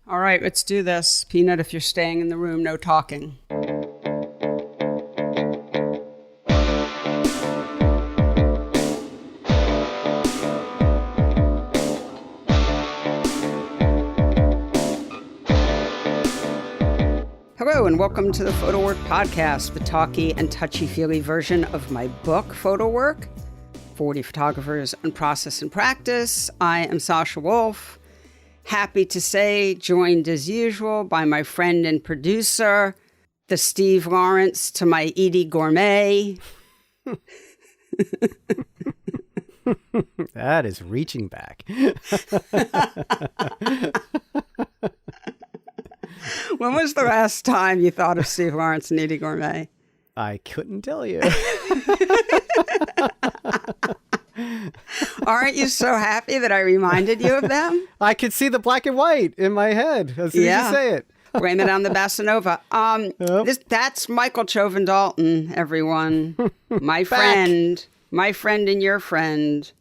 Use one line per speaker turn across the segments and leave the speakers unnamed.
All right, let's do this. Peanut, if you're staying in the room, no talking. Hello, and welcome to the PhotoWork podcast, the talky and touchy-feely version of my book, PhotoWork, 40 Photographers on Process and Practice. I am Sasha Wolf. Happy to say, joined as usual by my friend and producer, the Steve Lawrence to my Edie Gourmet.
That is reaching back.
When was the last time you thought of Steve Lawrence and Edie Gourmet?
I couldn't tell you.
Aren't you so happy that I reminded you of them?
I could see the black and white in my head as soon as you say it.
Raymond on the Bossa Nova. That's Michael Chovan Dalton, everyone. My friend and your friend.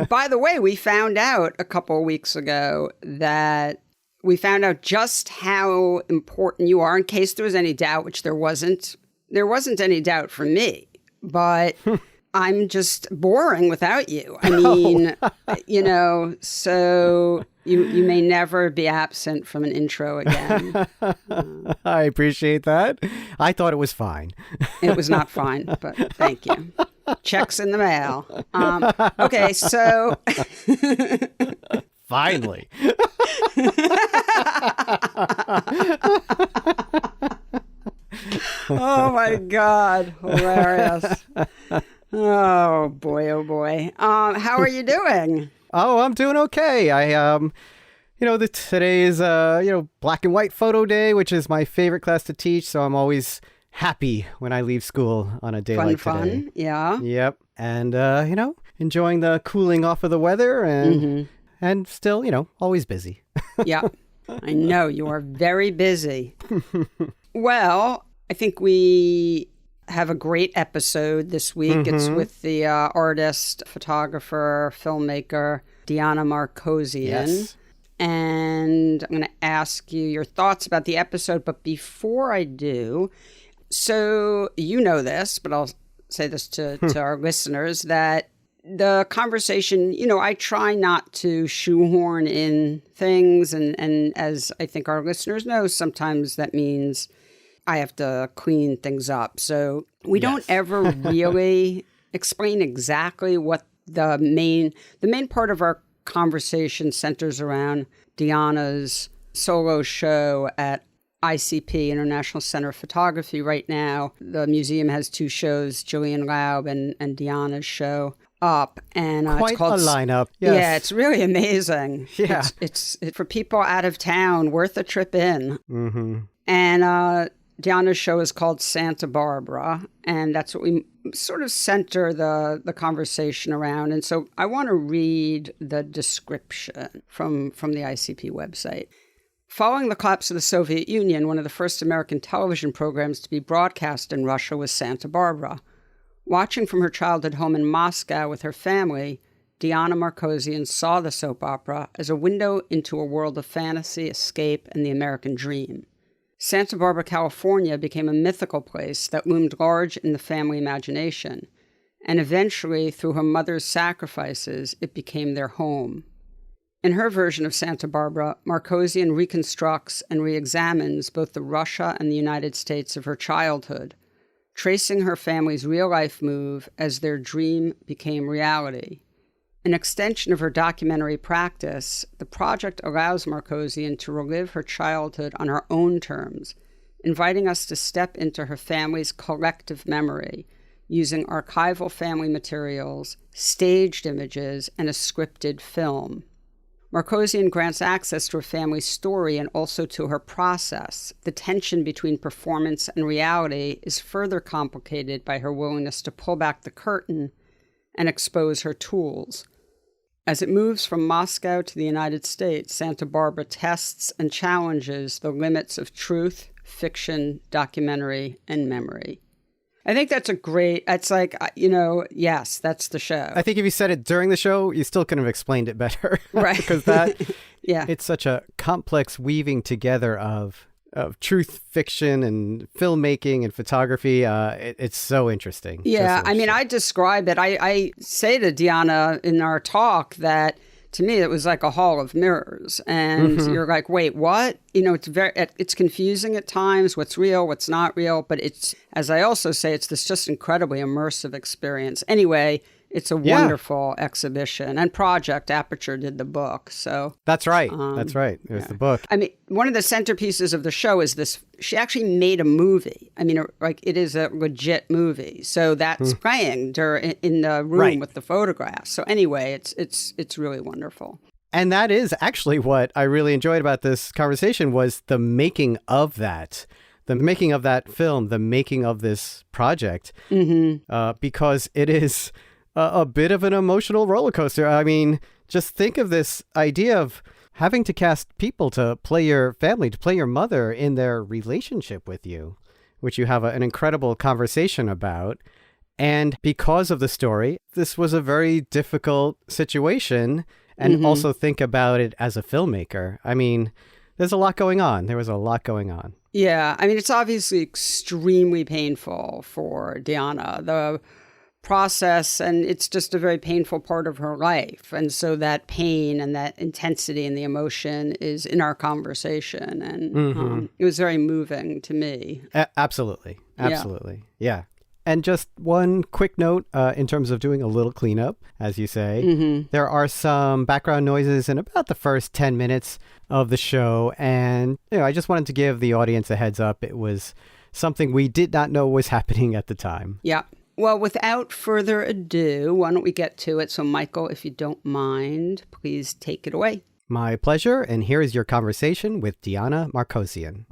By the way, we found out a couple of weeks ago that we found out just how important you are, in case there was any doubt, which there wasn't. There wasn't any doubt for me, but I'm just boring without you. I mean, so you may never be absent from an intro again.
I appreciate that. I thought it was fine.
It was not fine, but thank you. Checks in the mail. Okay, so...
Finally.
Oh, my God. Hilarious. Oh, boy, oh, boy. How are you doing?
Oh, I'm doing okay. Today is, black and white photo day, which is my favorite class to teach. So I'm always happy when I leave school on a day like today.
Fun, yeah.
Yep. And, enjoying the cooling off of the weather and still, always busy.
Yeah. I know you are very busy. Well, I think we have a great episode this week. It's with the artist, photographer, filmmaker, Diana Markosian.
Yes.
And I'm going to ask you your thoughts about the episode. But before I do, so you know this, but I'll say this to our listeners, that the conversation, I try not to shoehorn in things. And as I think our listeners know, sometimes that means I have to clean things up. So we don't ever really explain exactly what the main part of our conversation centers around Diana's solo show at ICP, International Center of Photography right now. The museum has two shows, Jillian Laub and Diana's show up. And
quite
it's called
a lineup. Yes.
Yeah, it's really amazing.
Yeah.
It's for people out of town, worth a trip in.
Mm-hmm.
And Diana's show is called Santa Barbara, and that's what we sort of center the conversation around. And so I want to read the description from the ICP website. Following the collapse of the Soviet Union, one of the first American television programs to be broadcast in Russia was Santa Barbara. Watching from her childhood home in Moscow with her family, Diana Markosian saw the soap opera as a window into a world of fantasy, escape, and the American dream. Santa Barbara, California became a mythical place that loomed large in the family imagination, and eventually, through her mother's sacrifices, it became their home. In her version of Santa Barbara, Markosian reconstructs and re-examines both the Russia and the United States of her childhood, tracing her family's real-life move as their dream became reality. An extension of her documentary practice, the project allows Markosian to relive her childhood on her own terms, inviting us to step into her family's collective memory, using archival family materials, staged images, and a scripted film. Markosian grants access to her family's story and also to her process. The tension between performance and reality is further complicated by her willingness to pull back the curtain and expose her tools. As it moves from Moscow to the United States, Santa Barbara tests and challenges the limits of truth, fiction, documentary, and memory. I think that's it's like, yes, that's the show.
I think if you said it during the show, you still couldn't have explained it better.
Right.
Because that
Yeah.
It's such a complex weaving together of truth fiction and filmmaking and photography. It's so interesting.
Yeah,
So
I mean,
interesting.
I describe it. I say to Diana in our talk that to me it was like a hall of mirrors, and you're like, wait, what? It's confusing at times. What's real? What's not real? But it's, as I also say, it's this just incredibly immersive experience. Anyway, it's a wonderful exhibition and project. Aperture did the book, so
That's right. That's right. It was the book.
I mean, one of the centerpieces of the show is this. She actually made a movie. I mean, like it is a legit movie. So that's playing in the room with the photographs. So anyway, it's really wonderful.
And that is actually what I really enjoyed about this conversation was the making of that. The making of that film, the making of this project, because it is a bit of an emotional roller coaster. I mean, just think of this idea of having to cast people to play your family, to play your mother in their relationship with you, which you have an incredible conversation about. And because of the story, this was a very difficult situation. And also think about it as a filmmaker. I mean, there's a lot going on. There was a lot going on.
Yeah. I mean, it's obviously extremely painful for Diana, the process, and it's just a very painful part of her life. And so that pain and that intensity and the emotion is in our conversation. And it was very moving to me.
Absolutely. Absolutely. Yeah. And just one quick note in terms of doing a little cleanup, as you say, there are some background noises in about the first 10 minutes of the show. And I just wanted to give the audience a heads up. It was something we did not know was happening at the time.
Yeah. Well, without further ado, why don't we get to it? So, Michael, if you don't mind, please take it away.
My pleasure. And here is your conversation with Diana Markosian.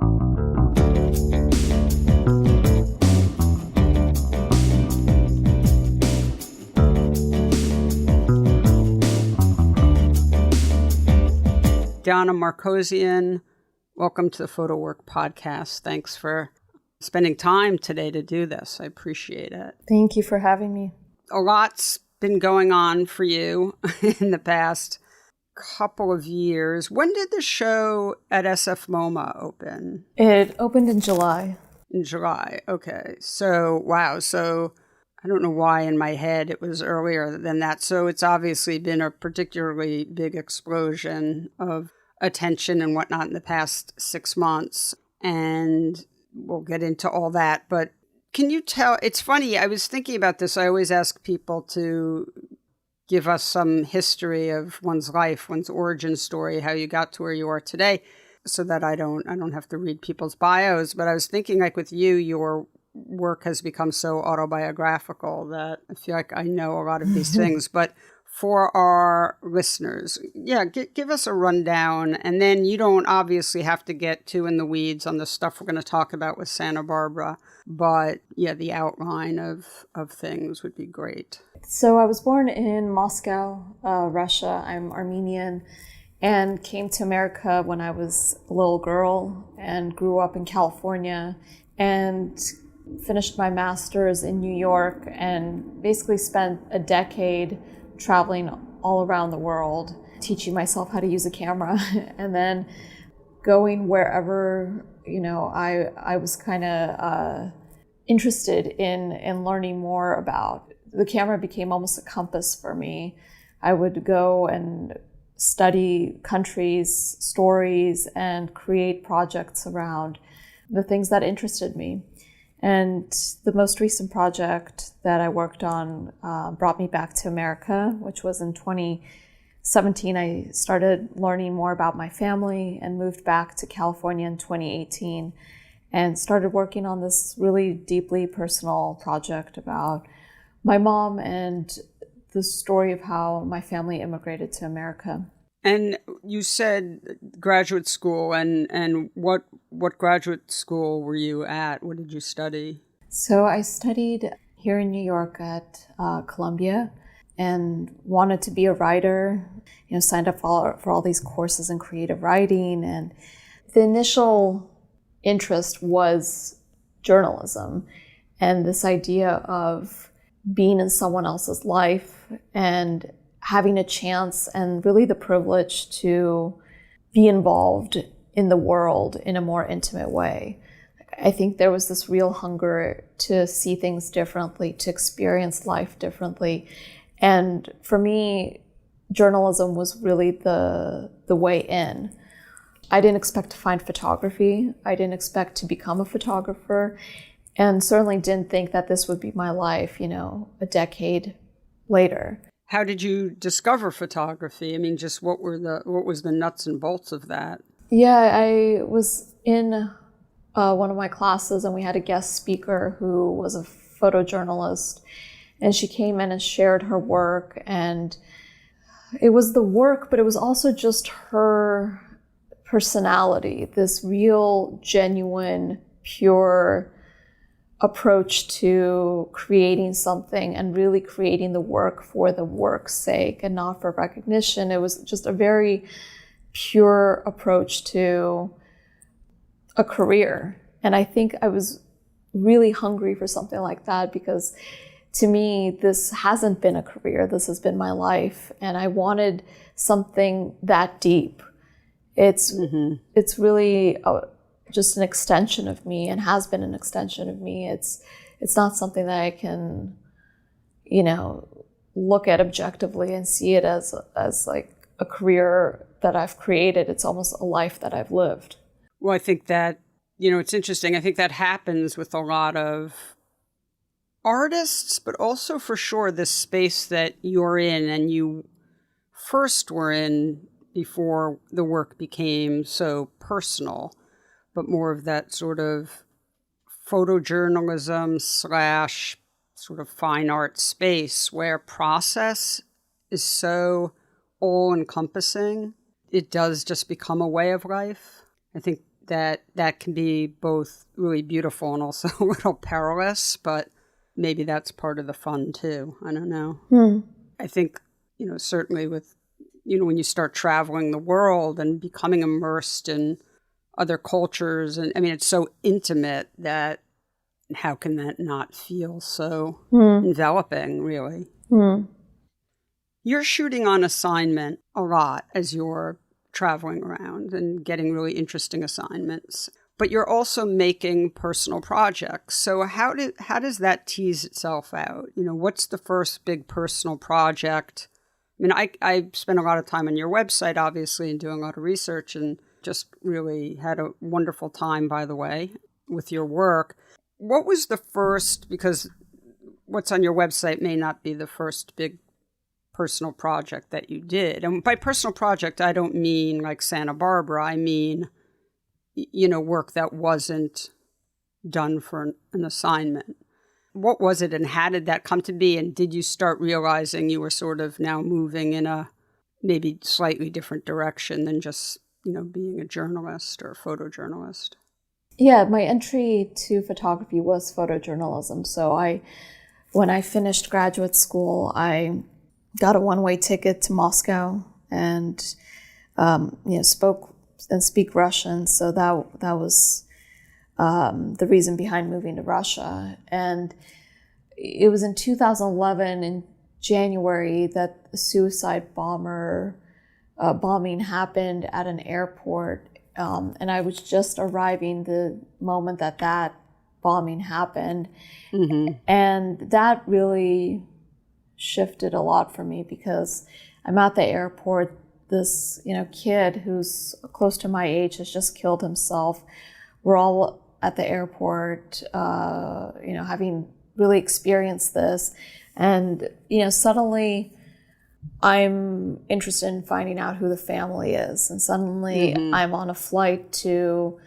Diana Markosian, welcome to the PhotoWork podcast. Thanks for spending time today to do this. I appreciate it.
Thank you for having me.
A lot's been going on for you in the past couple of years. When did the show at SF MoMA open?
It opened in July.
In July. Okay. So, wow. So I don't know why in my head it was earlier than that. So it's obviously been a particularly big explosion of attention and whatnot in the past 6 months. And we'll get into all that. But can you tell, it's funny, I was thinking about this. I always ask people to give us some history of one's life, one's origin story, how you got to where you are today, so that I don't have to read people's bios. But I was thinking, like with you, your work has become so autobiographical that I feel like I know a lot of these things. But for our listeners, give us a rundown. And then you don't obviously have to get too in the weeds on the stuff we're going to talk about with Santa Barbara. But the outline of things would be great.
So I was born in Moscow, Russia. I'm Armenian and came to America when I was a little girl and grew up in California and finished my master's in New York and basically spent a decade traveling all around the world, teaching myself how to use a camera and then going wherever, I was kind of interested in learning more about. The camera became almost a compass for me. I would go and study countries, stories, and create projects around the things that interested me. And the most recent project that I worked on brought me back to America, which was in 2017. I started learning more about my family and moved back to California in 2018 and started working on this really deeply personal project about my mom and the story of how my family immigrated to America.
And you said graduate school, and what graduate school were you at? What did you study?
So I studied here in New York at Columbia and wanted to be a writer, signed up for all these courses in creative writing. And the initial interest was journalism and this idea of being in someone else's life and having a chance and really the privilege to be involved in the world in a more intimate way. I think there was this real hunger to see things differently, to experience life differently. And for me, journalism was really the way in. I didn't expect to find photography. I didn't expect to become a photographer, and certainly didn't think that this would be my life, a decade later.
How did you discover photography? I mean, just what was the nuts and bolts of that?
Yeah, I was in one of my classes, and we had a guest speaker who was a photojournalist, and she came in and shared her work, and it was the work, but it was also just her personality, this real, genuine, pure approach to creating something and really creating the work for the work's sake and not for recognition. It was just a very pure approach to a career. And I think I was really hungry for something like that, because to me, this hasn't been a career. This has been my life. And I wanted something that deep. It's really just an extension of me, and has been an extension of me. It's not something that I can, look at objectively and see it as like a career that I've created. It's almost a life that I've lived.
Well, I think that, it's interesting. I think that happens with a lot of artists, but also for sure this space that you're in and you first were in before the work became so personal, but more of that sort of photojournalism / sort of fine art space where process is so all-encompassing. It does just become a way of life. I think that can be both really beautiful and also a little perilous, but maybe that's part of the fun too. I don't know. I think, certainly with, when you start traveling the world and becoming immersed in other cultures, and I mean, it's so intimate that how can that not feel so enveloping, really? You're shooting on assignment a lot as you're traveling around and getting really interesting assignments, but you're also making personal projects. So how does that tease itself out? What's the first big personal project? I mean, I spent a lot of time on your website, obviously, and doing a lot of research, and just really had a wonderful time, by the way, with your work. What was the first, because what's on your website may not be the first big personal project that you did. And by personal project, I don't mean like Santa Barbara. I mean, work that wasn't done for an assignment. What was it, and how did that come to be? And did you start realizing you were sort of now moving in a maybe slightly different direction than just, being a journalist or a photojournalist?
Yeah, my entry to photography was photojournalism. So when I finished graduate school, I got a one-way ticket to Moscow and, spoke and speak Russian. So that was the reason behind moving to Russia. And it was in 2011 in January that a suicide bombing happened at an airport. And I was just arriving the moment that bombing happened. And that really shifted a lot for me, because I'm at the airport. This, kid who's close to my age has just killed himself. We're all at the airport, having really experienced this. And, suddenly I'm interested in finding out who the family is. And suddenly I'm on a flight to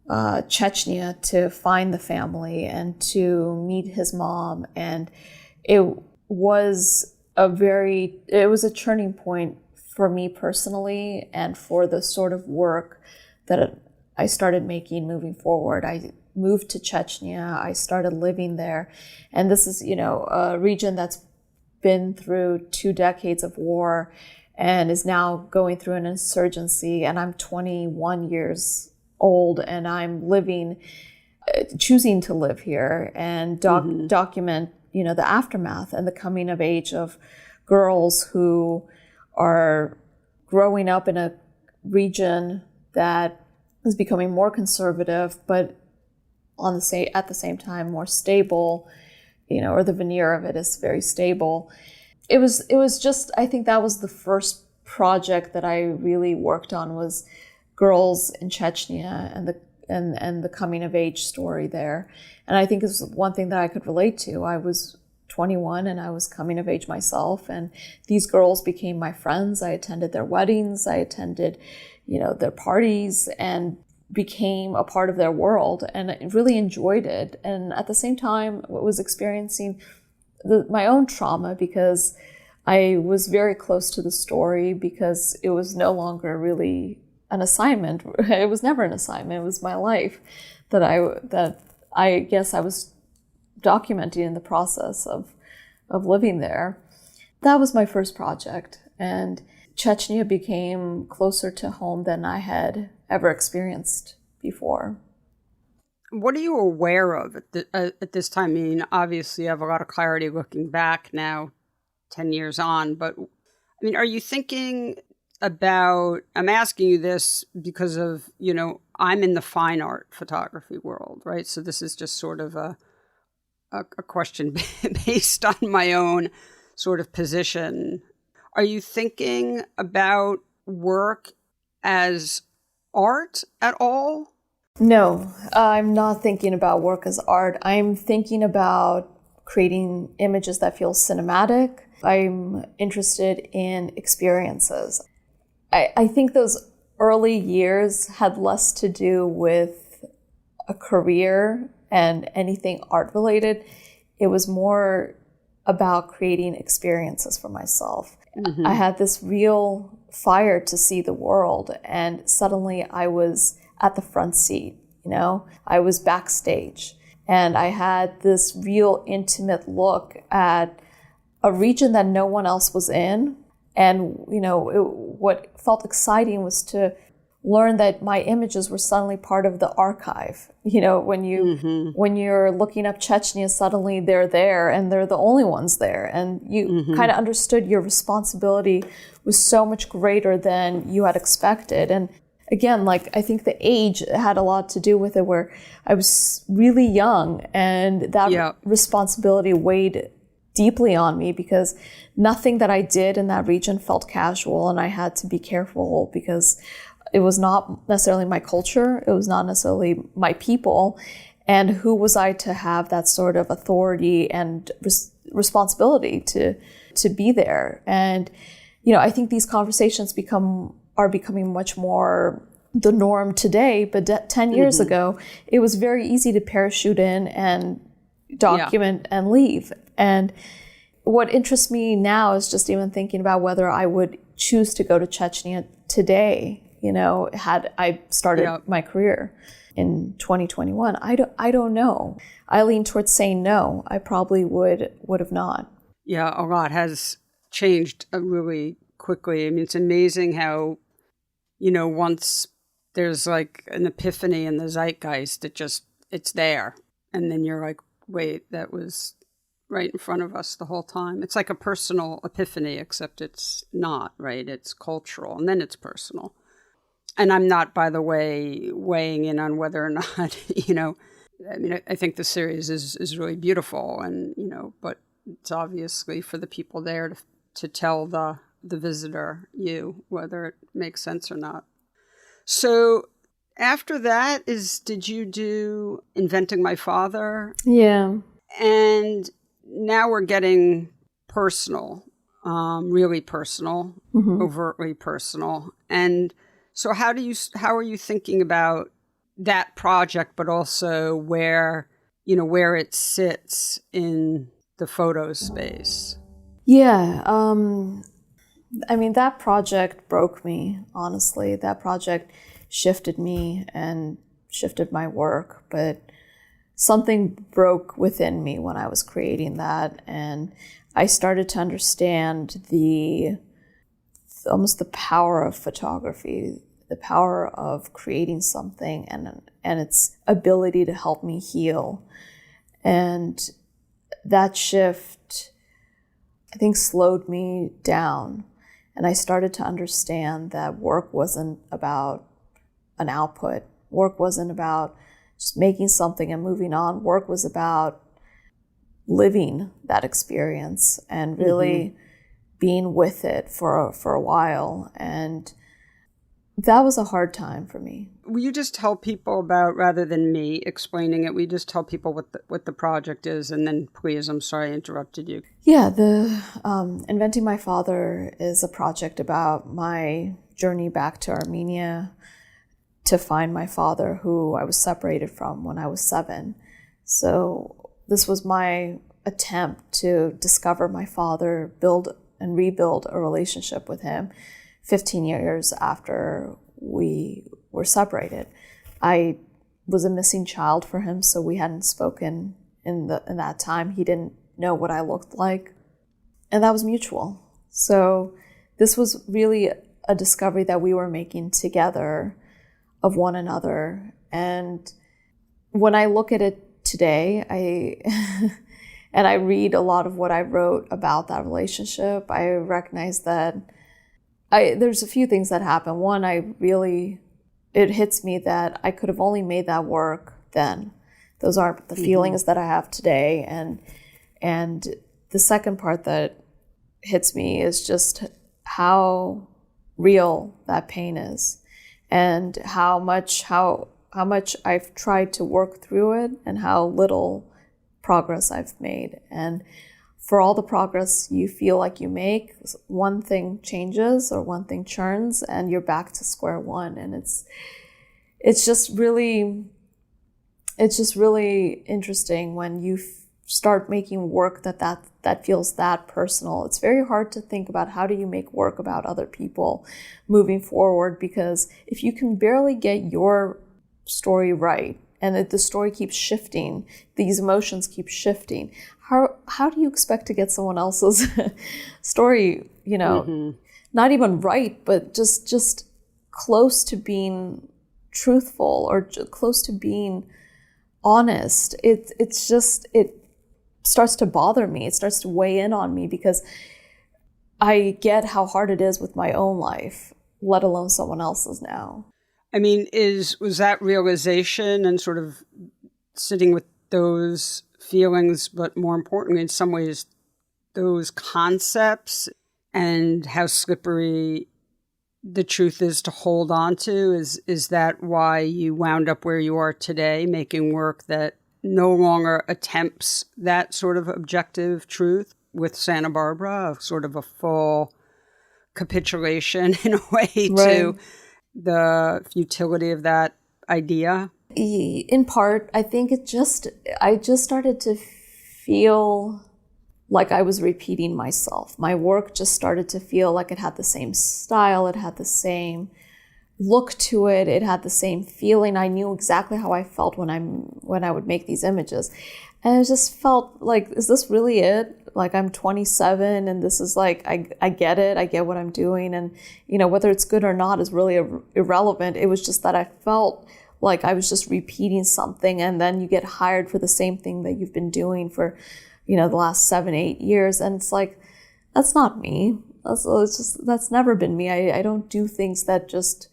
Chechnya to find the family and to meet his mom. And it was a turning point for me personally, and for the sort of work that I started making moving forward. I moved to Chechnya. I started living there. And this is, a region that's been through 2 decades of war and is now going through an insurgency. And I'm 21 years old, and I'm choosing to live here and document, the aftermath and the coming of age of girls who are growing up in a region that is becoming more conservative, but at the same time more stable, or the veneer of it is very stable. It was just, I think that was the first project that I really worked on, was girls in Chechnya and the coming of age story there. And I think it's one thing that I could relate to. I was 21 and I was coming of age myself, and these girls became my friends. I attended their weddings, I attended, their parties, and became a part of their world, and I really enjoyed it. And at the same time, I was experiencing my own trauma, because I was very close to the story, because it was no longer really an assignment. It was never an assignment. It was my life that I guess I was documenting in the process of living there. That was my first project, and Chechnya became closer to home than I had ever experienced before.
What are you aware of at this time? I mean, obviously you have a lot of clarity looking back now, 10 years on, but I mean, are you thinking about, I'm asking you this because of, I'm in the fine art photography world, right? So this is just sort of a question based on my own sort of position. Are you thinking about work as art at all?
No, I'm not thinking about work as art. I'm thinking about creating images that feel cinematic. I'm interested in experiences. I think those early years had less to do with a career and anything art related. It was more about creating experiences for myself. Mm-hmm. I had this real fire to see the world, and suddenly I was at the front seat, I was backstage, and I had this real intimate look at a region that no one else was in. And, what felt exciting was to learn that my images were suddenly part of the archive. When you're looking up Chechnya, suddenly they're there, and they're the only ones there. And you kind of understood your responsibility was so much greater than you had expected. And again, I think the age had a lot to do with it, where I was really young, and that responsibility weighed deeply on me, because nothing that I did in that region felt casual, and I had to be careful, because it was not necessarily my culture, it was not necessarily my people, and who was I to have that sort of authority and responsibility to be there. And I think these conversations are becoming much more the norm today, but 10 years ago, it was very easy to parachute in and document and leave. And what interests me now is just even thinking about whether I would choose to go to Chechnya today, had I started my career in 2021. I don't know. I lean towards saying no. I probably would have not.
Yeah, a lot has changed really quickly. I mean, it's amazing how, once there's like an epiphany in the zeitgeist, it's there. And then you're like, wait, that was right in front of us the whole time. It's like a personal epiphany, except it's not, right? It's cultural, and then it's personal. And I'm not, by the way, weighing in on whether or not, I mean, I think the series is really beautiful, and, but it's obviously for the people there to tell the visitor, whether it makes sense or not. So after that did you do Inventing My Father?
Yeah.
And now we're getting personal, really personal, overtly personal. And so how are you thinking about that project, but also where it sits in the photo space?
Yeah. I mean, that project broke me, honestly. That project shifted me and shifted my work, but something broke within me when I was creating that, and I started to understand almost the power of photography, the power of creating something, and its ability to help me heal. And that shift, I think, slowed me down. And I started to understand that work wasn't about an output. Work wasn't about just making something and moving on. Work was about living that experience and really being with it for a while. And that was a hard time for me.
Will you just tell people about, rather than me explaining it, we just tell people what the project is, and then please, I'm sorry I interrupted you.
Yeah, the Inventing My Father is a project about my journey back to Armenia to find my father, who I was separated from when I was 7. So this was my attempt to discover my father, build and rebuild a relationship with him 15 years after we were separated. I was a missing child for him, so we hadn't spoken in that time. He didn't know what I looked like, and that was mutual. So this was really a discovery that we were making together of one another. And when I look at it today, and I read a lot of what I wrote about that relationship, I recognize that there's a few things that happen. One, it hits me that I could have only made that work then. Those aren't the feelings that I have today. And the second part that hits me is just how real that pain is, and how much I've tried to work through it, and how little progress I've made. And for all the progress you feel like you make, one thing changes or one thing churns and you're back to square one. And it's just really interesting when you start making work that feels that personal. It's very hard to think about how do you make work about other people moving forward, because if you can barely get your story right, and the story keeps shifting, these emotions keep shifting, how do you expect to get someone else's story, not even right, but just close to being truthful or close to being honest? It starts to bother me. It starts to weigh in on me, because I get how hard it is with my own life, let alone someone else's now.
I mean, was that realization and sort of sitting with those feelings, but more importantly, in some ways, those concepts and how slippery the truth is to hold on to, is that why you wound up where you are today, making work that no longer attempts that sort of objective truth with Santa Barbara, sort of a full capitulation in a way to the futility of that idea?
In part, I think I just started to feel like I was repeating myself. My work just started to feel like it had the same style, it had the same look to it, it had the same feeling. I knew exactly how I felt when I would make these images. And I just felt like, is this really it? Like, I'm 27 and this is like, I get it. I get what I'm doing. And, whether it's good or not is really irrelevant. It was just that I felt like I was just repeating something. And then you get hired for the same thing that you've been doing for, the last 7-8 years. And it's like, that's not me. That's never been me. I don't do things that just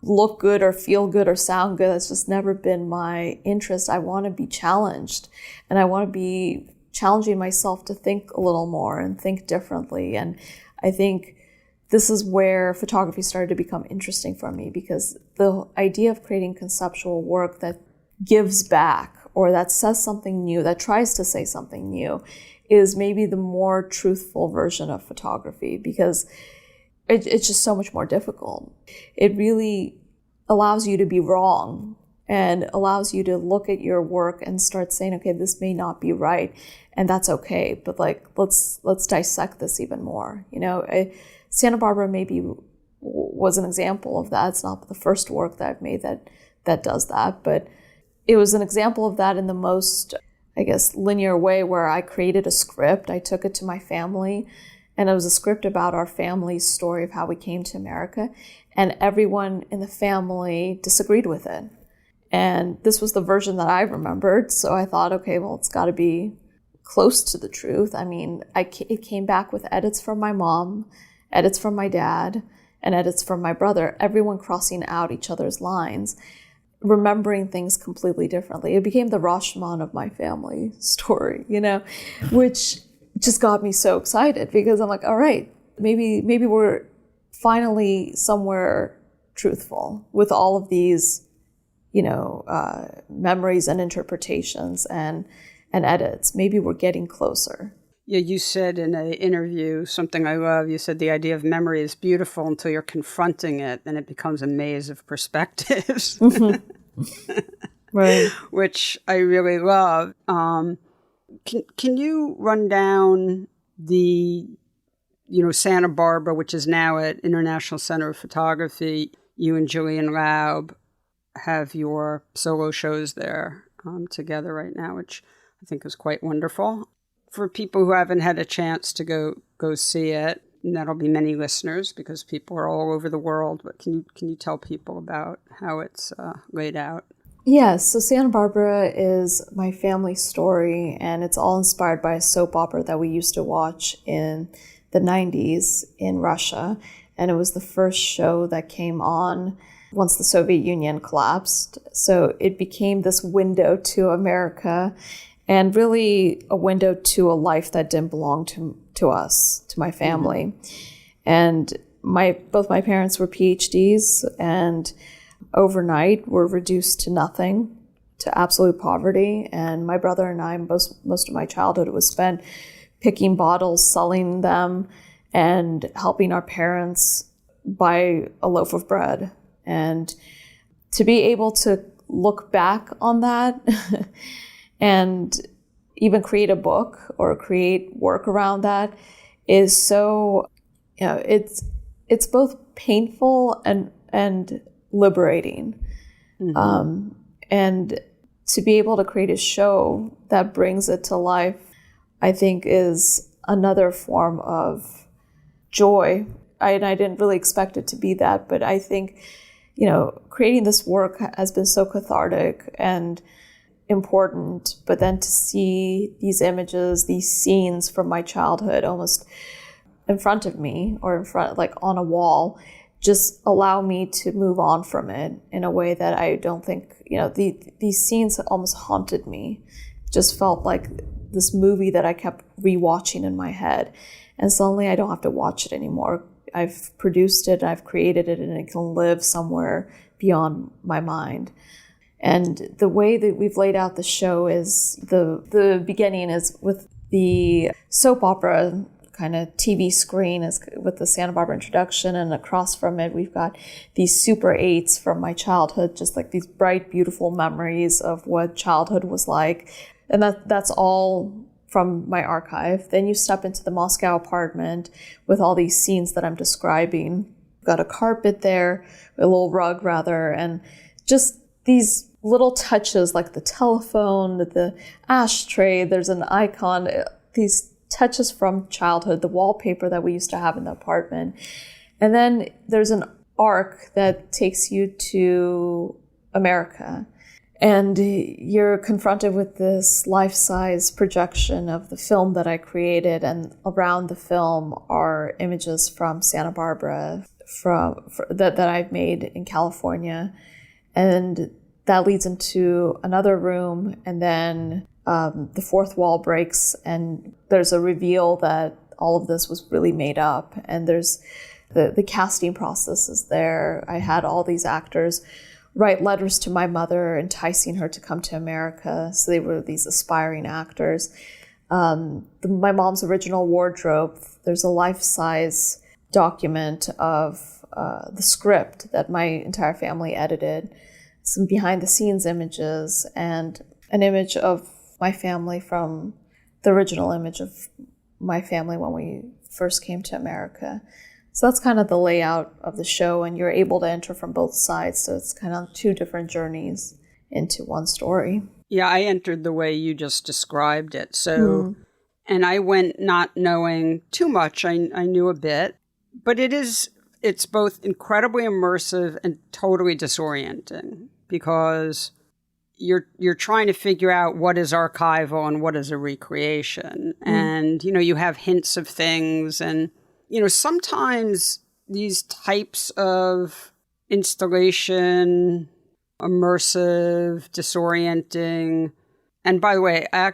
look good or feel good or sound good. That's just never been my interest. I want to be challenged, and I want to be challenging myself to think a little more and think differently. And I think this is where photography started to become interesting for me, because the idea of creating conceptual work that gives back or that says something new, that tries to say something new, is maybe the more truthful version of photography, because it's just so much more difficult. It really allows you to be wrong and allows you to look at your work and start saying, okay, this may not be right, and that's okay, but let's dissect this even more. Santa Barbara maybe was an example of that. It's not the first work that I've made that does that, but it was an example of that in the most, I guess, linear way, where I created a script. I took it to my family, and it was a script about our family's story of how we came to America, and everyone in the family disagreed with it. And this was the version that I remembered, so I thought, okay, well, it's got to be close to the truth. I mean, it came back with edits from my mom edits from my dad, and edits from my brother, everyone crossing out each other's lines, remembering things completely differently. It became the Rashomon of my family story, which just got me so excited because I'm like, all right, maybe we're finally somewhere truthful with all of these, memories and interpretations and edits. Maybe we're getting closer.
Yeah, you said in an interview something I love. You said the idea of memory is beautiful until you're confronting it, and it becomes a maze of perspectives,
Right?
Which I really love. Can you run down the, Santa Barbara, which is now at International Center of Photography? You and Julian Laub have your solo shows there together right now, which I think is quite wonderful. For people who haven't had a chance to go see it, and that'll be many listeners because people are all over the world, but can you tell people about how it's laid out?
Yes, so Santa Barbara is my family story, and it's all inspired by a soap opera that we used to watch in the 90s in Russia. And it was the first show that came on once the Soviet Union collapsed. So it became this window to America and really a window to a life that didn't belong to us, to my family. And both my parents were PhDs, and overnight were reduced to nothing, to absolute poverty. And my brother and I, most of my childhood was spent picking bottles, selling them, and helping our parents buy a loaf of bread. And to be able to look back on that and even create a book or create work around that is so, it's both painful and liberating. And to be able to create a show that brings it to life, I think is another form of joy. I didn't really expect it to be that, but I think, creating this work has been so cathartic and important, but then to see these images, these scenes from my childhood almost in front of me or in front, like on a wall, just allow me to move on from it in a way that I don't think, these scenes almost haunted me. Just felt like this movie that I kept rewatching in my head. And suddenly I don't have to watch it anymore. I've produced it, I've created it, and it can live somewhere beyond my mind. And the way that we've laid out the show is the beginning is with the soap opera kind of TV screen is with the Santa Barbara introduction, and across from it we've got these Super 8s from my childhood, just like these bright, beautiful memories of what childhood was like. And that's all from my archive. Then you step into the Moscow apartment with all these scenes that I'm describing. Got a carpet there, a little rug rather, and just these little touches like the telephone, the ashtray, there's an icon, these touches from childhood, the wallpaper that we used to have in the apartment. And then there's an arc that takes you to America. And you're confronted with this life-size projection of the film that I created, and around the film are images from Santa Barbara that I've made in California. And that leads into another room, and then the fourth wall breaks, and there's a reveal that all of this was really made up. And there's the casting process is there. I had all these actors write letters to my mother, enticing her to come to America. So they were these aspiring actors. My mom's original wardrobe, there's a life-size document of the script that my entire family edited, some behind-the-scenes images, and an image of my family from the original image of my family when we first came to America. So that's kind of the layout of the show, and you're able to enter from both sides. So it's kind of two different journeys into one story.
Yeah, I entered the way you just described it. So, and I went not knowing too much. I knew a bit, but it's both incredibly immersive and totally disorienting because you're trying to figure out what is archival and what is a recreation. And, you have hints of things, and sometimes these types of installation, immersive, disorienting. And by the way, I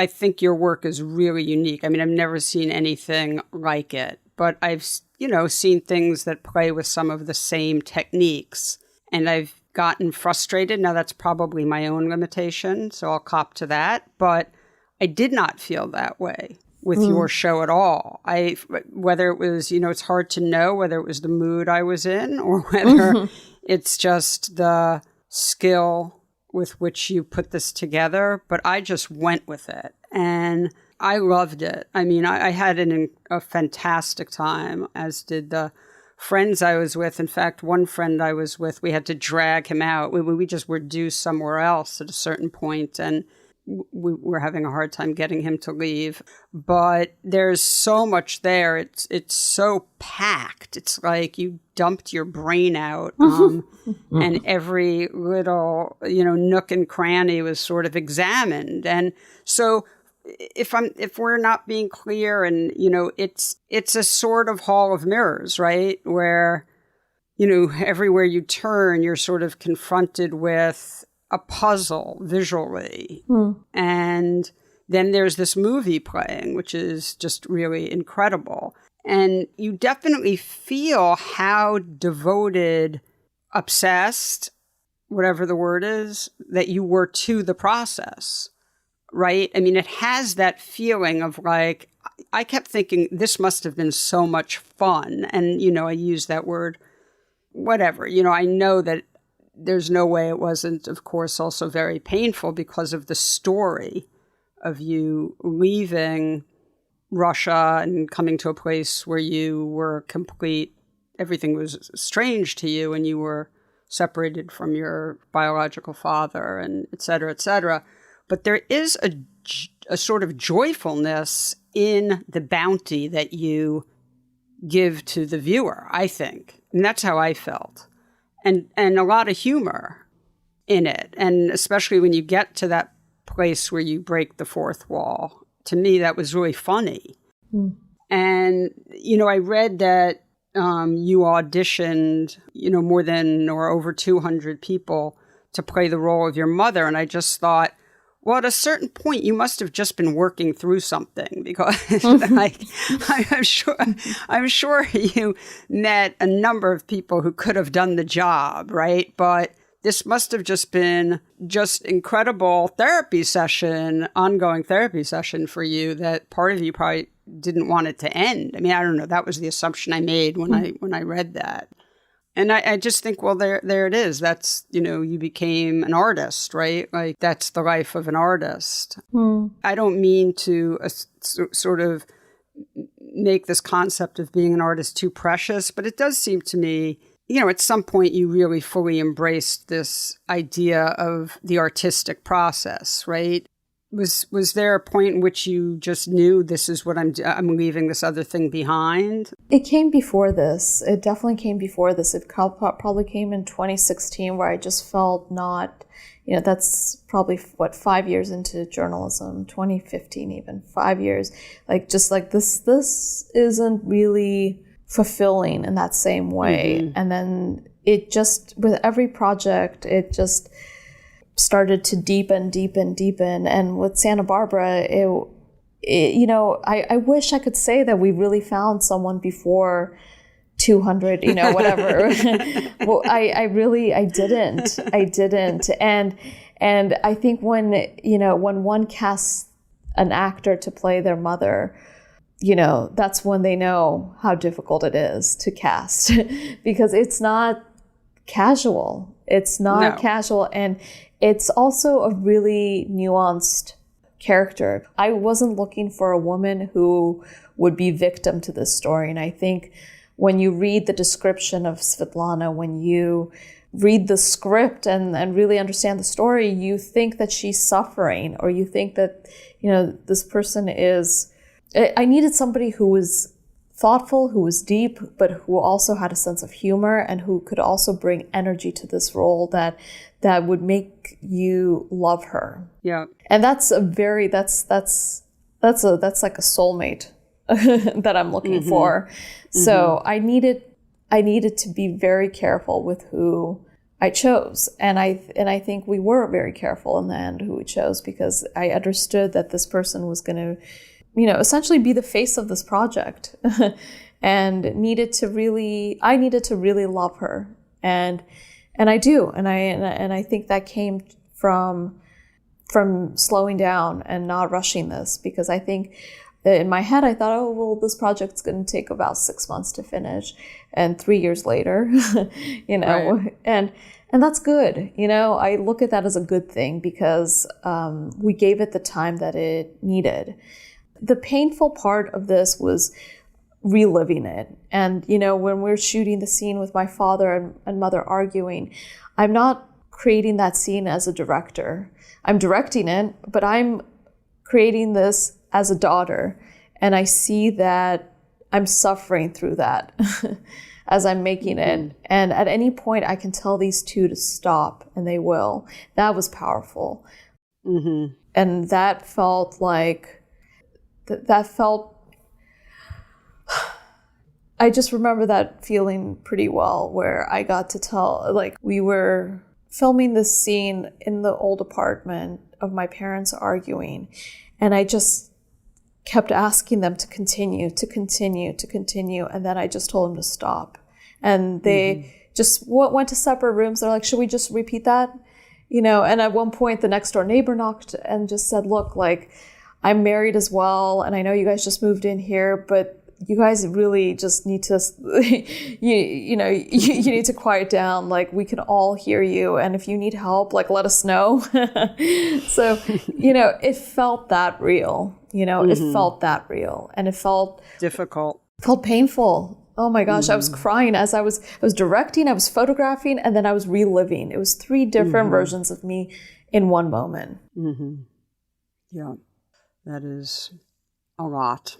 think your work is really unique. I mean, I've never seen anything like it, but I've, seen things that play with some of the same techniques, and I've gotten frustrated. Now, that's probably my own limitation, so I'll cop to that. But I did not feel that way with your show at all. Whether it was, it's hard to know whether it was the mood I was in or whether it's just the skill with which you put this together, but I just went with it and I loved it. I mean, I had a fantastic time, as did the friends I was with. In fact, one friend I was with, we had to drag him out. We just were due somewhere else at a certain point, and we were having a hard time getting him to leave. But there's so much there. It's so packed. It's like you dumped your brain out, and every little nook and cranny was sort of examined. And so if we're not being clear, and it's a sort of hall of mirrors, right? Where everywhere you turn, you're sort of confronted with a puzzle visually. And then there's this movie playing, which is just really incredible. And you definitely feel how devoted, obsessed, whatever the word is, that you were to the process, right? I mean, it has that feeling of like, I kept thinking this must have been so much fun. And, I use that word, whatever, I know that there's no way it wasn't, of course, also very painful because of the story of you leaving Russia and coming to a place where you were everything was strange to you, and you were separated from your biological father, and et cetera, et cetera. But there is a sort of joyfulness in the bounty that you give to the viewer, I think. And that's how I felt. And a lot of humor in it. And especially when you get to that place where you break the fourth wall. To me, that was really funny. And, I read that you auditioned, more than or over 200 people to play the role of your mother. And I just thought, well, at a certain point, you must have just been working through something, because I'm sure you met a number of people who could have done the job, right? But this must have just been incredible ongoing therapy session for you, that part of you probably didn't want it to end. I mean, I don't know. That was the assumption I made when I read that. And I just think, well, there it is. That's, you became an artist, right? Like, that's the life of an artist. I don't mean to sort of make this concept of being an artist too precious, but it does seem to me, at some point you really fully embraced this idea of the artistic process, right? Was there a point in which you just knew this is what I'm leaving this other thing behind?
It came before this. It definitely came before this. It probably came in 2016, where I just felt not, that's probably 5 years into journalism, 2015 even, 5 years. This isn't really fulfilling in that same way. And then it just, with every project, it just started to deepen. And with Santa Barbara, I wish I could say that we really found someone before 200, whatever. Well, I didn't. And I think when one casts an actor to play their mother, that's when they know how difficult it is to cast, because it's not casual. It's not casual. And it's also a really nuanced character. I wasn't looking for a woman who would be victim to this story. And I think when you read the description of Svetlana, when you read the script and really understand the story, you think that she's suffering, or you think that, this person is... I needed somebody who was thoughtful, who was deep, but who also had a sense of humor, and who could also bring energy to this role that would make you love her.
Yeah.
And that's like a soulmate that I'm looking for. So I needed to be very careful with who I chose. And I think we were very careful in the end who we chose, because I understood that this person was going to, essentially be the face of this project and I needed to really love her. And I do. And I think that came from slowing down and not rushing this, because I think in my head, I thought, oh, well, this project's going to take about 6 months to finish, and 3 years later, right. and that's good. I look at that as a good thing, because we gave it the time that it needed. The painful part of this was reliving it. And, when we're shooting the scene with my father and mother arguing, I'm not creating that scene as a director. I'm directing it, but I'm creating this as a daughter, and I see that I'm suffering through that as I'm making it. And at any point, I can tell these two to stop, and they will. That was powerful. And that felt like, I just remember that feeling pretty well, where I got to tell, like, we were filming this scene in the old apartment of my parents arguing, and I just kept asking them to continue. And then I just told them to stop. And they just went to separate rooms. They're like, should we just repeat that? And at one point, the next door neighbor knocked and just said, look, like, I'm married as well. And I know you guys just moved in here, but you guys really just need to, you need to quiet down. Like, we can all hear you. And if you need help, like, let us know. So, it felt that real. It felt that real, and it felt
difficult,
felt painful. Oh my gosh, I was crying as I was directing, I was photographing, and then I was reliving. It was 3 different versions of me in one moment.
Yeah, that is a lot.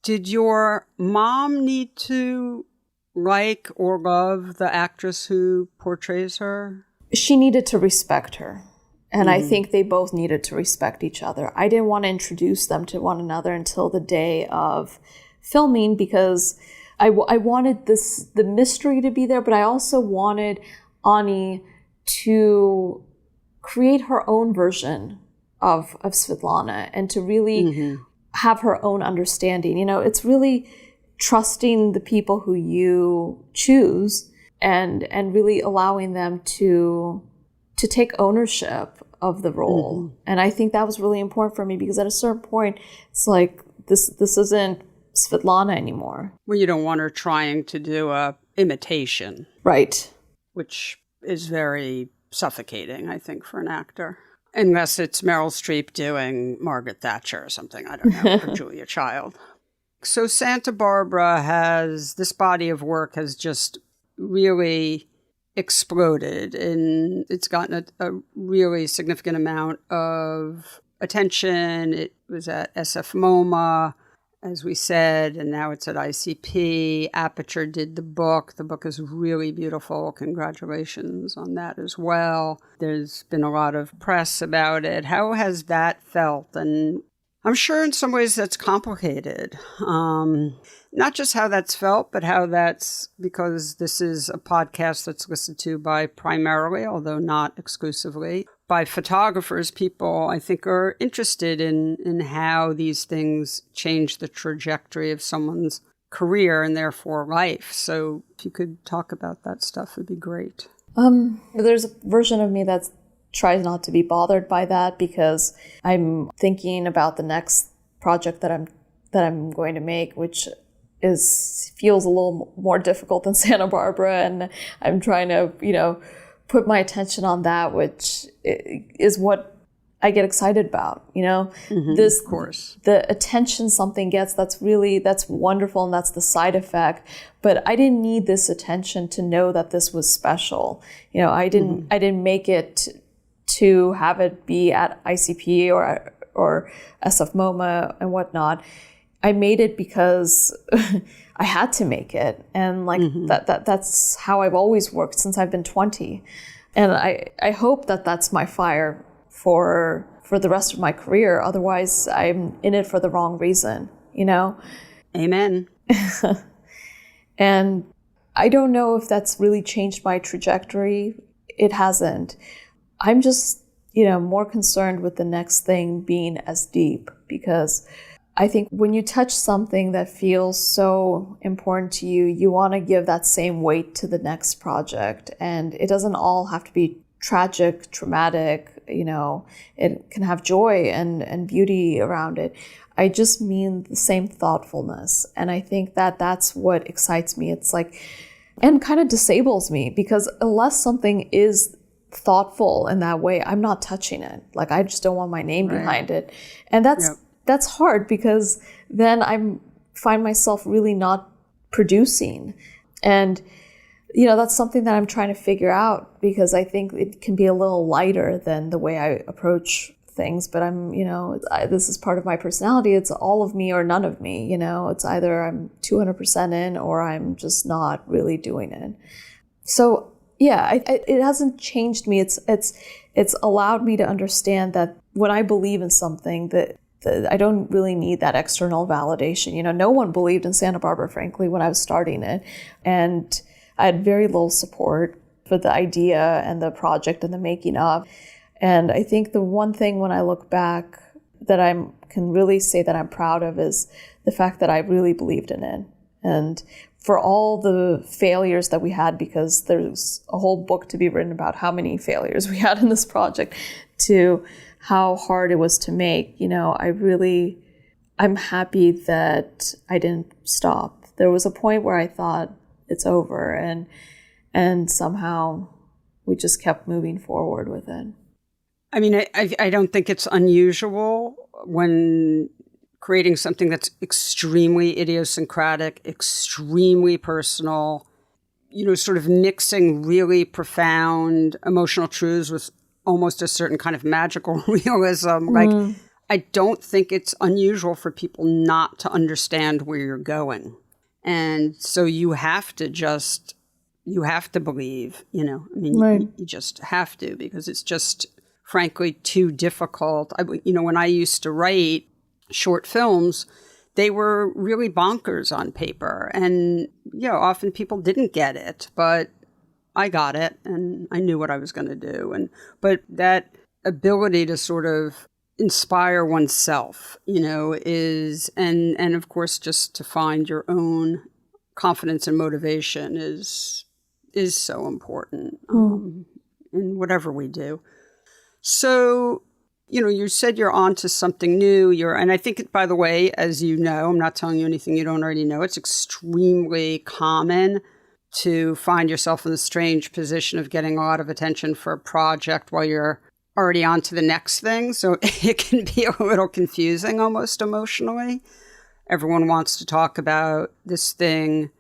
Did your mom need to like or love the actress who portrays her?
She needed to respect her. And I think they both needed to respect each other. I didn't want to introduce them to one another until the day of filming, because I wanted the mystery to be there, but I also wanted Ani to create her own version of Svetlana, and to really have her own understanding. It's really trusting the people who you choose, and really allowing them to take ownership of the role. And I think that was really important for me, because at a certain point, it's like, this isn't Svetlana anymore.
Well, you don't want her trying to do a imitation.
Right.
Which is very suffocating, I think, for an actor. Unless it's Meryl Streep doing Margaret Thatcher or something, I don't know, or Julia Child. So Santa Barbara this body of work has just really exploded, and it's gotten a really significant amount of attention. It was at SF MoMA, as we said, and now it's at ICP. Aperture did the book. The book is really beautiful. Congratulations on that as well. There's been a lot of press about it. How has that felt? And I'm sure in some ways that's complicated. Not just how that's felt, but how that's, because this is a podcast that's listened to by primarily, although not exclusively, by photographers. People, I think, are interested in how these things change the trajectory of someone's career and therefore life. So if you could talk about that stuff, it'd be great.
There's a version of me that tries not to be bothered by that, because I'm thinking about the next project that I'm going to make, which feels a little more difficult than Santa Barbara, and I'm trying to, put my attention on that, which is what I get excited about, This,
of course,
the attention something gets, that's wonderful, and that's the side effect. But I didn't need this attention to know that this was special. I didn't make it to have it be at ICP or SF MoMA and whatnot. I made it because I had to make it. And that's how I've always worked since I've been 20. And I hope that that's my fire for the rest of my career. Otherwise, I'm in it for the wrong reason. you know?
Amen.
And I don't know if that's really changed my trajectory. It hasn't. I'm just, more concerned with the next thing being as deep, because I think when you touch something that feels so important to you, you want to give that same weight to the next project. And it doesn't all have to be tragic, traumatic, it can have joy and beauty around it. I just mean the same thoughtfulness. And I think that that's what excites me. It's like, and kind of disables me, because unless something is thoughtful in that way, I'm not touching it. Like, I just don't want my name behind it. And that's hard, because then I find myself really not producing. And, that's something that I'm trying to figure out, because I think it can be a little lighter than the way I approach things. But this is part of my personality. It's all of me or none of me. It's either I'm 200% in, or I'm just not really doing it. So yeah, it hasn't changed me. It's allowed me to understand that when I believe in something, that I don't really need that external validation. No one believed in Santa Barbara, frankly, when I was starting it. And I had very little support for the idea and the project and the making of. And I think the one thing when I look back that I can really say that I'm proud of is the fact that I really believed in it. And for all the failures that we had, because there's a whole book to be written about how many failures we had in this project, to how hard it was to make, I'm happy that I didn't stop. There was a point where I thought it's over, and somehow we just kept moving forward with it.
I mean, I don't think it's unusual when creating something that's extremely idiosyncratic, extremely personal, sort of mixing really profound emotional truths with almost a certain kind of magical realism. Like, I don't think it's unusual for people not to understand where you're going. And so you have to believe, you just have to, because it's just, frankly, too difficult. When I used to write short films, they were really bonkers on paper. And, often people didn't get it, but I got it and I knew what I was going to do. But that ability to sort of inspire oneself, is, and of course, just to find your own confidence and motivation is so important in whatever we do. So, you said you're on to something new. And I think, by the way, as you know, I'm not telling you anything you don't already know, it's extremely common to find yourself in the strange position of getting a lot of attention for a project while you're already on to the next thing. So it can be a little confusing almost emotionally. Everyone wants to talk about this thing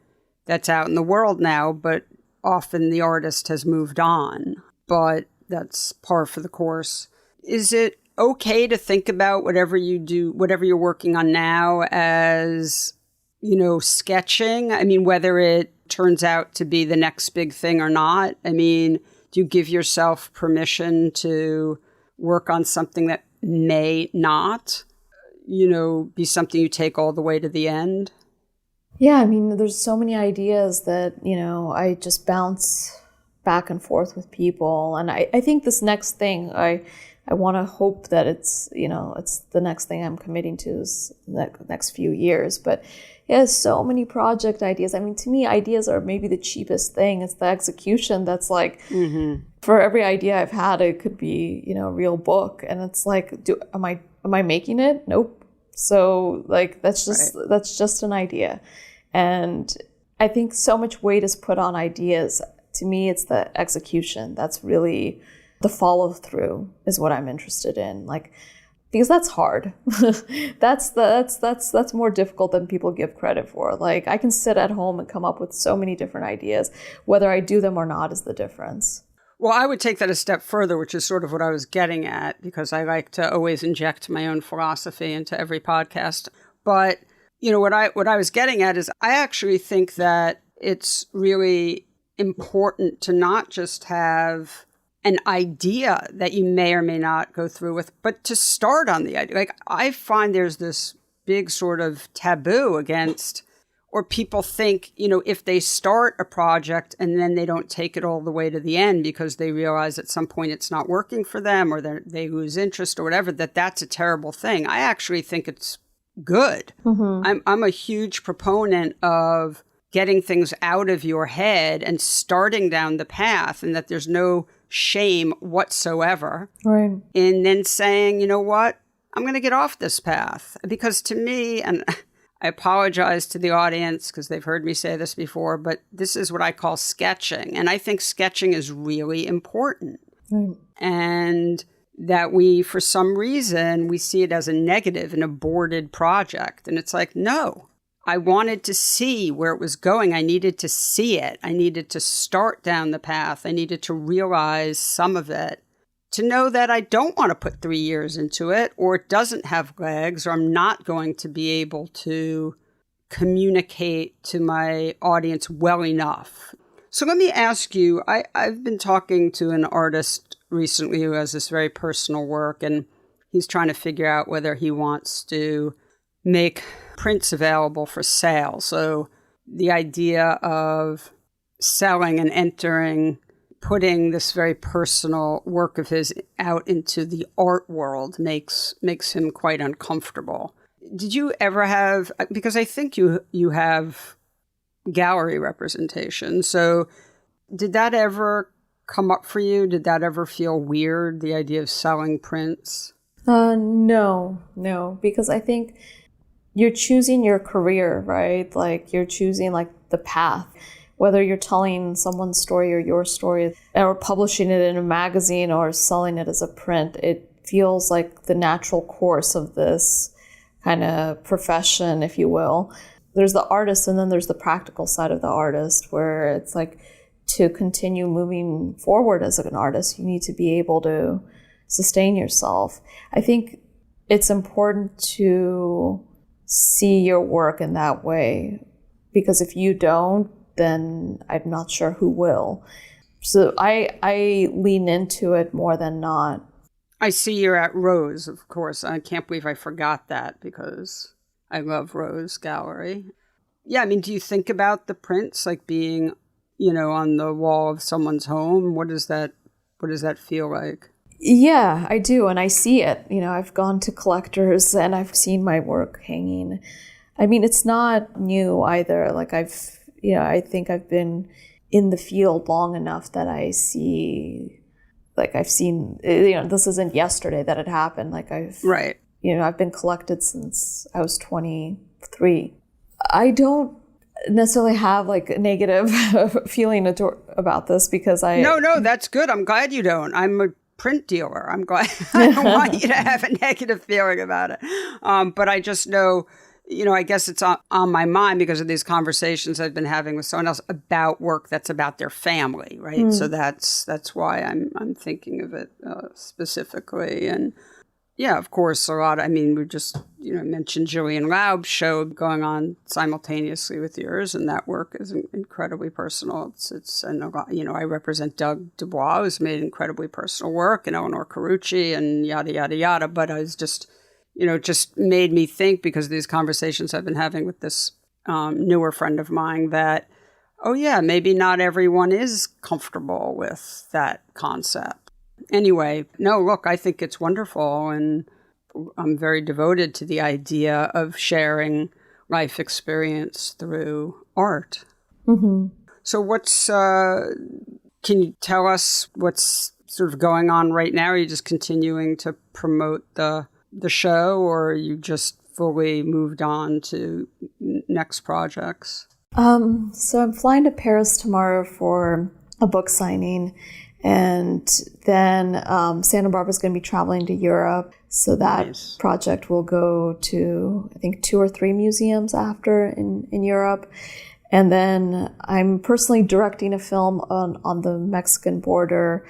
that's out in the world now, but often the artist has moved on. But that's par for the course. Is it okay to think about whatever you do, whatever you're working on now, as, sketching? I mean, whether it turns out to be the next big thing or not? I mean, do you give yourself permission to work on something that may not, be something you take all the way to the end?
Yeah, I mean, there's so many ideas that, I just bounce back and forth with people. And I think this next thing, I want to hope that it's, it's the next thing I'm committing to is the next few years. But yeah, so many project ideas. I mean, to me, ideas are maybe the cheapest thing. It's the execution that's like, for every idea I've had, it could be, a real book. And it's like, am I making it? Nope. So like, that's just an idea. And I think so much weight is put on ideas. To me, it's the execution. That's really the follow through is what I'm interested in. Like, because that's hard. that's more difficult than people give credit for. Like, I can sit at home and come up with so many different ideas. Whether I do them or not is the difference.
Well, I would take that a step further, which is sort of what I was getting at, because I like to always inject my own philosophy into every podcast. But, what I was getting at is I actually think that it's really important to not just have an idea that you may or may not go through with, but to start on the idea. Like, I find there's this big sort of taboo against, or people think, if they start a project and then they don't take it all the way to the end because they realize at some point it's not working for them, or they lose interest or whatever, that's a terrible thing. I actually think it's good. I'm a huge proponent of getting things out of your head and starting down the path, and that there's no shame whatsoever.
Right.
And then saying, you know what, I'm going to get off this path. Because to me, and I apologize to the audience because they've heard me say this before, but this is what I call sketching. And I think sketching is really important.
Right.
And that we, for some reason, we see it as a negative, an aborted project. And it's like, no, I wanted to see where it was going. I needed to see it. I needed to start down the path. I needed to realize some of it, to know that I don't want to put 3 years into it, or it doesn't have legs, or I'm not going to be able to communicate to my audience well enough. So let me ask you, I've been talking to an artist recently who has this very personal work, and he's trying to figure out whether he wants to make prints available for sale. So the idea of selling and putting this very personal work of his out into the art world makes him quite uncomfortable. Did you ever have, because I think you have gallery representation, so did that ever come up for you? Did that ever feel weird, the idea of selling prints?
No, because I think you're choosing your career, right? Like you're choosing like the path, whether you're telling someone's story or your story, or publishing it in a magazine or selling it as a print. It feels like the natural course of this kind of profession, if you will. There's the artist, and then there's the practical side of the artist, where it's like, to continue moving forward as an artist, you need to be able to sustain yourself. I think it's important to see your work in that way, because if you don't, then I'm not sure who will. So I lean into it more than not.
I see you're at Rose, of course. I can't believe I forgot that, because I love Rose Gallery. Yeah, I mean, do you think about the prints like being, on the wall of someone's home? What does that feel like?
Yeah, I do. And I see it. I've gone to collectors and I've seen my work hanging. I mean, it's not new either. Like I think I've been in the field long enough that I've seen, this isn't yesterday that it happened. Like I've been collected since I was 23. I don't necessarily have like a negative feeling about this, because
No, that's good. I'm glad you don't. I'm a print dealer. I'm glad. I don't want you to have a negative feeling about it. But I just know, I guess it's on my mind because of these conversations I've been having with someone else about work that's about their family, right? So that's why I'm thinking of it specifically. And yeah, of course, we just, mentioned Jillian Laub's show going on simultaneously with yours, and that work is incredibly personal. I represent Doug Dubois, who's made incredibly personal work, and Eleanor Carucci, and yada, yada, yada. But I was just, just made me think, because of these conversations I've been having with this newer friend of mine, that, oh yeah, maybe not everyone is comfortable with that concept. Anyway, no, look, I think it's wonderful, and I'm very devoted to the idea of sharing life experience through art.
Mm-hmm.
So can you tell us what's sort of going on right now? Are you just continuing to promote the show, or are you just fully moved on to next projects?
So I'm flying to Paris tomorrow for a book signing. And then Santa Barbara's going to be traveling to Europe. So that project will go to, I think, 2 or 3 museums after in Europe. And then I'm personally directing a film on the Mexican border.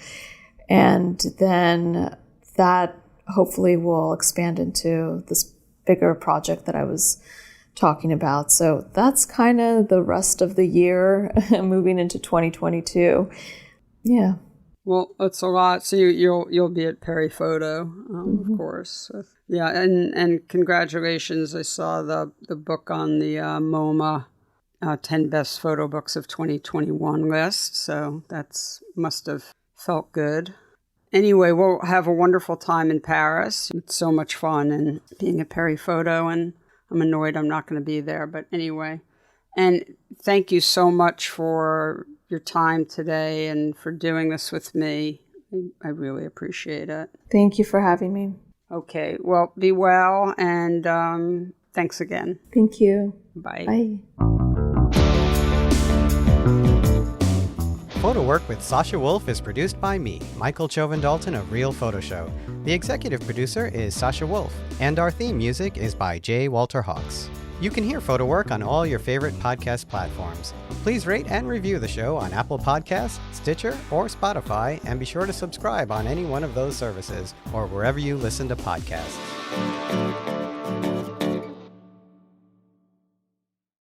And then that hopefully will expand into this bigger project that I was talking about. So that's kind of the rest of the year moving into 2022. Yeah.
Well, it's a lot. So you'll be at Perry Photo, of course. Yeah, and congratulations. I saw the book on the MoMA 10 Best Photo Books of 2021 list. So that's must have felt good. Anyway, we'll have a wonderful time in Paris. It's so much fun and being at Perry Photo, and I'm annoyed I'm not going to be there. But anyway, and thank you so much for your time today and for doing this with me. I really appreciate it.
Thank you for having me.
Okay, well, be well, and thanks again.
Thank you.
Bye.
Bye.
PhotoWork with Sasha Wolf is produced by me, Michael Chauvin-Dalton of Real Photo Show. The executive producer is Sasha Wolf, and our theme music is by J. Walter Hawks. You can hear PhotoWork on all your favorite podcast platforms. Please rate and review the show on Apple Podcasts, Stitcher, or Spotify, and be sure to subscribe on any one of those services or wherever you listen to podcasts.